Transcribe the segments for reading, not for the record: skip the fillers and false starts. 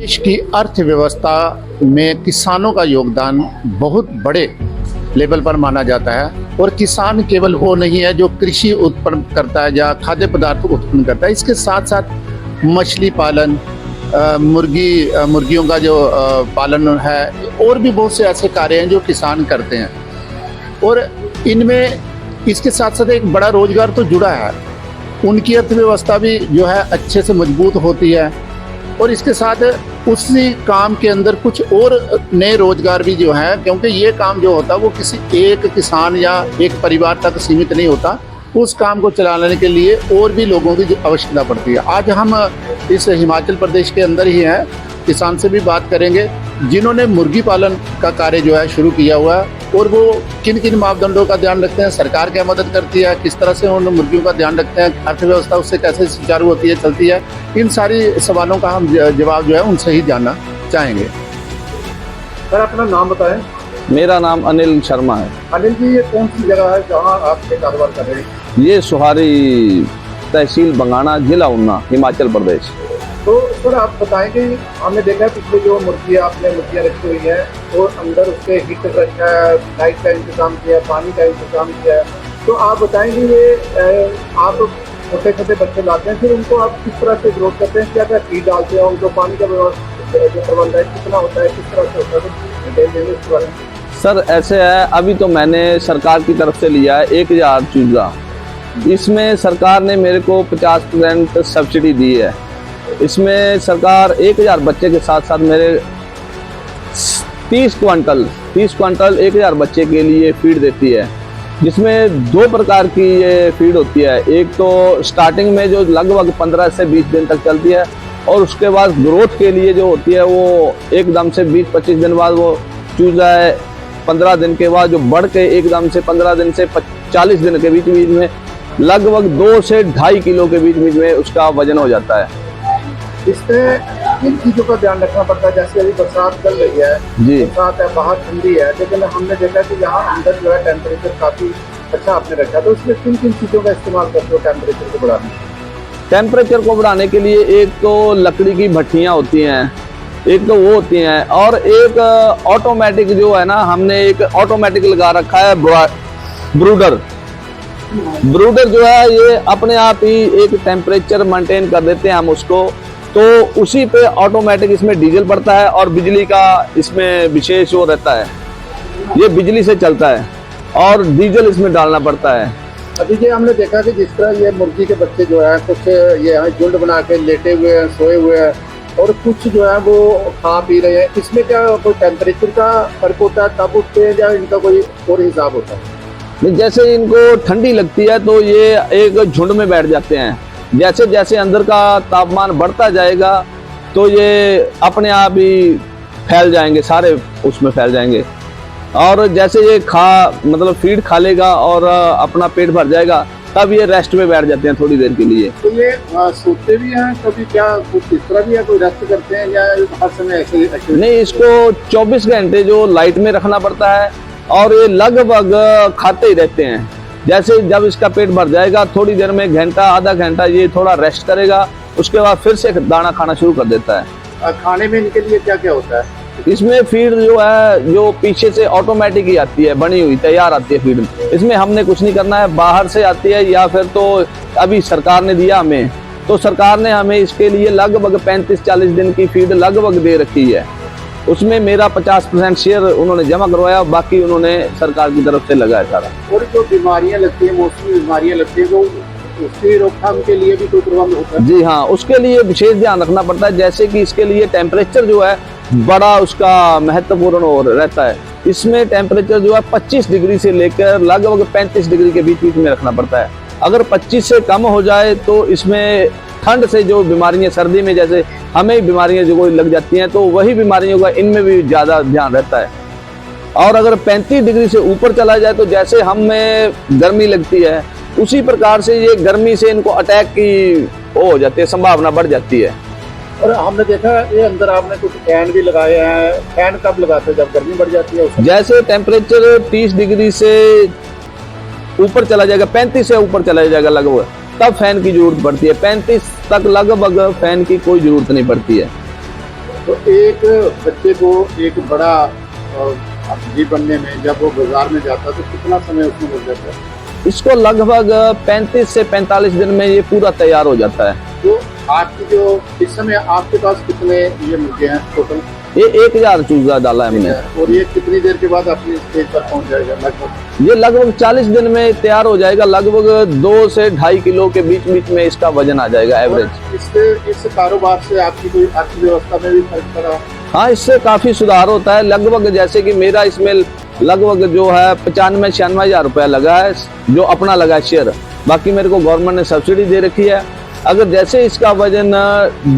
देश की अर्थव्यवस्था में किसानों का योगदान बहुत बड़े लेवल पर माना जाता है और किसान केवल वो नहीं है जो कृषि उत्पन्न करता है या खाद्य पदार्थ उत्पन्न करता है। इसके साथ साथ मछली पालन, मुर्गियों का जो पालन है और भी बहुत से ऐसे कार्य हैं जो किसान करते हैं और इनमें इसके साथ साथ एक बड़ा रोजगार तो जुड़ा है। उनकी अर्थव्यवस्था भी जो है अच्छे से मजबूत होती है और इसके साथ उसी काम के अंदर कुछ और नए रोजगार भी जो है, क्योंकि ये काम जो होता है वो किसी एक किसान या एक परिवार तक सीमित नहीं होता। उस काम को चलाने के लिए और भी लोगों की आवश्यकता पड़ती है। आज हम इस हिमाचल प्रदेश के अंदर ही हैं, किसान से भी बात करेंगे जिन्होंने मुर्गी पालन का कार्य जो है शुरू किया हुआ है और वो किन किन मापदंडों का ध्यान रखते हैं, सरकार क्या मदद करती है, किस तरह से उन मुर्गियों का ध्यान रखते हैं, अर्थव्यवस्था उससे कैसे सुचारू होती है, चलती है। इन सारी सवालों का हम जवाब जो है उनसे ही जानना चाहेंगे। सर, अपना नाम बताएं। मेरा नाम अनिल शर्मा है। अनिल जी, ये कौन सी जगह है जहाँ आप ये कारोबार कर रहे हैं? ये सुहारी तहसील बंगाना, जिला ऊना, हिमाचल प्रदेश। तो सर, आप बताएंगे, हमने देखा है पिछले जो आपने मुर्गियाँ रखी हुई हैं और अंदर उसके हीटर रखा है, लाइट का इंतजाम किया है, पानी का इंतजाम किया है, तो आप बताएंगे ये आप छोटे छोटे बच्चे लाते हैं, फिर उनको आप किस तरह से ग्रोथ करते हैं, क्या क्या फीड डालते हैं, उनको पानी का जो प्रबंध है कितना होता है, किस तरह से होता है, डिटेल देंगे इसके बारे में? सर, ऐसे है, अभी तो मैंने सरकार की तरफ से लिया है 1000 चूजा। इसमें सरकार ने मेरे को 50% सब्सिडी दी है। इसमें सरकार 1000 बच्चे के साथ साथ मेरे 30 क्विंटल 1000 बच्चे के लिए फीड देती है, जिसमें 2 प्रकार की ये फीड होती है। एक तो स्टार्टिंग में जो लगभग 15 से 20 दिन तक चलती है और उसके बाद ग्रोथ के लिए जो होती है वो एकदम से 20-25 दिन बाद वो चूजा है, 15 दिन के बाद जो बढ़ के एकदम से 15 दिन से 40 दिन के बीच में लगभग 2 से 2.5 किलो के बीच में उसका वजन हो जाता है। इसमें किन चीज़ों का ध्यान रखना पड़ता है? जैसे अभी बरसात चल रही है जी, बरसात है, बाहर ठंडी है, लेकिन हमने देखा कि यहाँ अंदर जो है टेम्परेचर काफ़ी अच्छा आपने रखा, तो उसमें किन किन चीज़ों का इस्तेमाल करते हो टेम्परेचर को बढ़ाने? टेम्परेचर को बढ़ाने के लिए एक तो लकड़ी की भट्टियाँ होती हैं, एक तो वो होती हैं, और एक ऑटोमेटिक जो है ना, हमने एक ऑटोमेटिक लगा रखा है ब्रूडर जो है, ये अपने आप ही एक टेम्परेचर मेंटेन कर देते हैं हम उसको, तो उसी पे ऑटोमेटिक इसमें डीजल पड़ता है और बिजली का इसमें विशेष वो रहता है, ये बिजली से चलता है और डीजल इसमें डालना पड़ता है। अभी ये हमने देखा कि जिस तरह ये मुर्गी के बच्चे जो है कुछ ये झुंड बना के लेटे हुए हैं, सोए हुए हैं, और कुछ जो है वो खा पी रहे हैं, इसमें क्या कोई टेम्परेचर का फर्क होता है तब उठते हैं या इनका कोई और हिसाब होता है? जैसे इनको ठंडी लगती है तो ये एक झुंड में बैठ जाते हैं, जैसे जैसे अंदर का तापमान बढ़ता जाएगा तो ये अपने आप ही फैल जाएंगे, सारे उसमें फैल जाएंगे, और जैसे ये मतलब फीड खा लेगा और अपना पेट भर जाएगा तब ये रेस्ट में बैठ जाते हैं थोड़ी देर के लिए। तो ये सोते भी हैं कभी, क्या कुछ इस तरह भी है, कोई रेस्ट करते हैं या हर समय ऐसे? नहीं, इसको 24 घंटे जो लाइट में रखना पड़ता है और ये लगभग खाते ही रहते हैं। जैसे जब इसका पेट भर जाएगा थोड़ी देर में घंटा आधा घंटा ये थोड़ा रेस्ट करेगा, उसके बाद फिर से दाना खाना शुरू कर देता है। खाने में इनके लिए क्या क्या होता है? इसमें फीड जो है जो पीछे से ऑटोमेटिक ही आती है, बनी हुई तैयार आती है फीड। इसमें हमने कुछ नहीं करना है, बाहर से आती है या फिर तो अभी सरकार ने दिया हमें, तो सरकार ने हमें इसके लिए लगभग 35-40 दिन की फीड लगभग दे रखी है। उसमें मेरा 50% शेयर उन्होंने जमा करवाया, बाकी उन्होंने सरकार की तरफ से लगाया सारा। और जो बीमारियां लगती है, मौसमी बीमारियां लगती है, तो उसकी रोकथाम के लिए भी कोई प्रबंध होता है? जी हाँ, उसके लिए विशेष ध्यान रखना पड़ता है। जैसे कि इसके लिए टेम्परेचर जो है बड़ा उसका महत्वपूर्ण और रहता है। इसमें टेम्परेचर जो है 25 डिग्री से लेकर लगभग 35 डिग्री के बीच में रखना पड़ता है। अगर 25 से कम हो जाए तो इसमें ठंड से जो बीमारियां, सर्दी में जैसे हमें बीमारियां जो कोई लग जाती हैं, तो वही बीमारियों का इनमें भी ज़्यादा ध्यान रहता है। और अगर 35 डिग्री से ऊपर चला जाए तो जैसे हमें गर्मी लगती है, उसी प्रकार से ये गर्मी से इनको अटैक की वो हो जाती है, संभावना बढ़ जाती है। और हमने देखा ये अंदर आपने कुछ फैन भी लगाए हैं। फैन कब लगाते हैं? जब गर्मी बढ़ जाती है। जैसे टेम्परेचर 30 डिग्री से ऊपर चला जाएगा, 35 से ऊपर चला जाएगा लगभग, तब फैन की जरूरत पड़ती है। 35 तक लगभग फैन की कोई जरूरत नहीं पड़ती है। तो एक बच्चे को एक बड़ा जी बनने में जब वो बाजार में जाता है तो कितना समय उसमें लग जाता है? इसको लगभग 35 से 45 दिन में ये पूरा तैयार हो जाता है। तो आपकी जो इस समय आपके पास कितने ये मुर्गे हैं टोटल? ये 1000 चूजा डाला है हमने। और ये कितनी देर के बाद अपनी स्टेज पर पहुंच जाएगा लगभग? ये लगभग 40 दिन में तैयार हो जाएगा। लगभग 2 से 2.5 किलो के बीच बीच में इसका वजन आ जाएगा एवरेज। इस कारोबार से आपकी कोई अर्थव्यवस्था में भी फर्क पड़ा? हाँ, इससे काफी सुधार होता है। लगभग जैसे कि मेरा इसमें लगभग जो है 95-96 हजार रुपया लगा है, जो अपना लगा है शेयर। बाकी मेरे को गवर्नमेंट ने सब्सिडी दे रखी है। अगर जैसे इसका वजन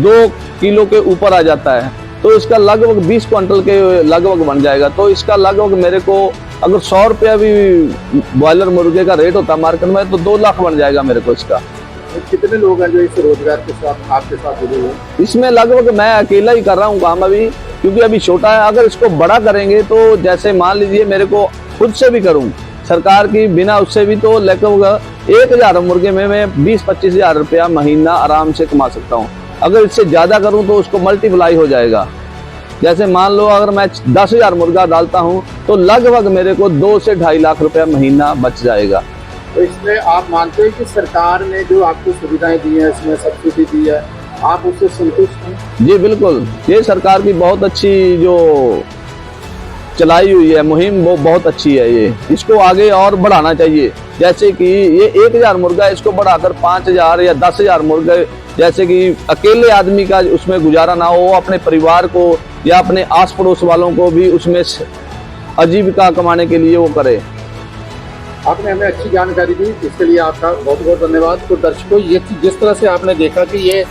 2 किलो के ऊपर आ जाता है तो इसका लगभग 20 क्विंटल के लगभग बन जाएगा। तो इसका लगभग मेरे को अगर 100 रुपया भी बॉयलर मुर्गे का रेट होता मार्केट में तो 2 लाख बन जाएगा मेरे को इसका। कितने लोग हैं जो इस रोजगार के साथ आपके साथ जुड़े हुए हैं? इसमें लगभग मैं अकेला ही कर रहा हूँ काम अभी, क्योंकि अभी छोटा है। अगर इसको बड़ा करेंगे तो जैसे मान लीजिए मेरे को खुद से भी करूँ, सरकार की बिना उससे भी, तो लगभग 1000 मुर्गे में मैं 20-25 हजार रुपया महीना आराम से कमा सकता हूँ। अगर इससे ज्यादा करूँ तो उसको मल्टीप्लाई हो जाएगा। जैसे मान लो अगर मैं 10,000 मुर्गा डालता हूँ तो लगभग मेरे को 2 से 2.5 लाख रुपया महीना बच जाएगा। तो इसमें आप मानते हैं कि सरकार ने जो आपको सुविधाएं दी है, इसमें सब्सिडी दी है, आप उससे संतुष्ट हैं? जी बिल्कुल, ये सरकार की बहुत अच्छी जो चलाई हुई है मुहिम, वो बहुत अच्छी है। ये इसको आगे और बढ़ाना चाहिए। जैसे कि ये 1000 मुर्गा, इसको बढ़ाकर 5000 या 10,000 मुर्गे, जैसे कि अकेले आदमी का उसमें गुजारा ना हो, अपने परिवार को या अपने आस पड़ोस वालों को भी उसमें आजीविका कमाने के लिए वो करे। आपने हमें अच्छी जानकारी दी, इसके लिए आपका बहुत बहुत धन्यवाद। तो दर्शकों, ये जिस तरह से आपने देखा कि ये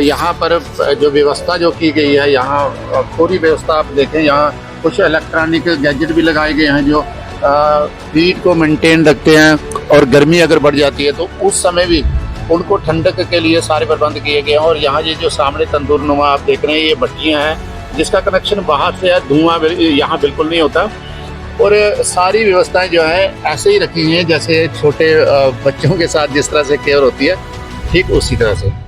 यहाँ पर जो व्यवस्था जो की गई है, यहाँ पूरी व्यवस्था आप देखें, यहाँ कुछ इलेक्ट्रॉनिक गैजेट भी लगाए गए हैं जो हीट को मेंटेन रखते हैं, और गर्मी अगर बढ़ जाती है तो उस समय भी उनको ठंडक के लिए सारे प्रबंध किए गए हैं। और यहाँ ये जो सामने तंदूर नुमा आप देख रहे हैं, ये भट्टियाँ हैं जिसका कनेक्शन बाहर से है, धुआं यहाँ बिल्कुल नहीं होता। और सारी व्यवस्थाएं जो है ऐसे ही रखी हुई हैं जैसे छोटे बच्चों के साथ जिस तरह से केयर होती है, ठीक उसी तरह से।